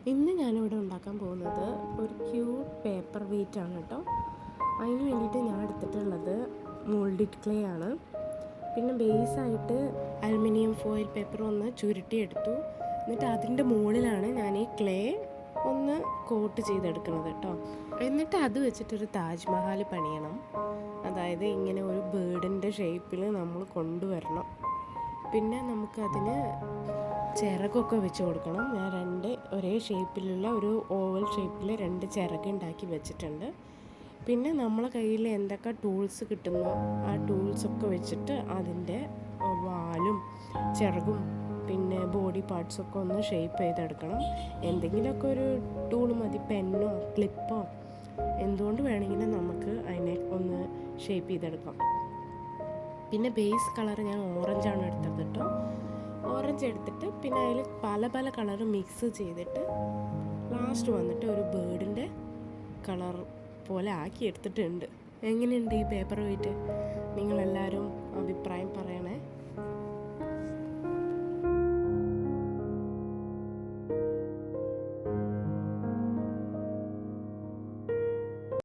ഇന്ന് ഞാനിവിടെ ഉണ്ടാക്കാൻ പോകുന്നത് ഒരു ക്യൂട്ട് പേപ്പർ വെയിറ്റ് ആണ് കേട്ടോ. അതിന് വേണ്ടിയിട്ട് ഞാൻ എടുത്തിട്ടുള്ളത് മോൾഡിഡ് ക്ലേ ആണ്. പിന്നെ ബേസായിട്ട് അലുമിനിയം ഫോയിൽ പേപ്പർ ഒന്ന് ചുരുട്ടിയെടുത്തു. എന്നിട്ട് അതിൻ്റെ മുകളിലാണ് ഞാൻ ഈ ക്ലേ ഒന്ന് കോട്ട് ചെയ്തെടുക്കുന്നത് കേട്ടോ. എന്നിട്ട് അത് വെച്ചിട്ടൊരു താജ്മഹൽ പണിയണം. അതായത് ഇങ്ങനെ ഒരു ബേർഡിൻ്റെ ഷേപ്പിൽ നമ്മൾ കൊണ്ടുവരണം. പിന്നെ നമുക്കതിന് ചിറകൊക്കെ വെച്ച് കൊടുക്കണം. ഞാൻ ഒരേ ഷേപ്പിലുള്ള ഒരു ഓവൽ ഷേപ്പിൽ 2 ചിറക് ഉണ്ടാക്കി വെച്ചിട്ടുണ്ട്. പിന്നെ നമ്മളെ കയ്യിൽ എന്തൊക്കെ ടൂൾസ് കിട്ടുന്നോ ആ ടൂൾസൊക്കെ വെച്ചിട്ട് അതിൻ്റെ വാലും ചിറകും പിന്നെ ബോഡി പാർട്സൊക്കെ ഒന്ന് ഷേപ്പ് ചെയ്തെടുക്കണം. എന്തെങ്കിലുമൊക്കെ ഒരു ടൂൾ മതി, പെന്നോ ക്ലിപ്പോ എന്തുകൊണ്ട് വേണമെങ്കിലും നമുക്ക് അതിനെ ഒന്ന് ഷേപ്പ് ചെയ്തെടുക്കാം. പിന്നെ ബേസ് കളർ ഞാൻ ഓറഞ്ചാണ് എടുത്തത് കേട്ടോ. ഓറഞ്ച് എടുത്തിട്ട് പിന്നെ അതിൽ പല പല കളർ മിക്സ് ചെയ്തിട്ട് ലാസ്റ്റ് വന്നിട്ട് ഒരു ബേർഡിൻ്റെ കളർ പോലെ ആക്കി എടുത്തിട്ടുണ്ട്. എങ്ങനെയുണ്ട് ഈ പേപ്പർ വെയിറ്റ്? നിങ്ങളെല്ലാവരും അഭിപ്രായം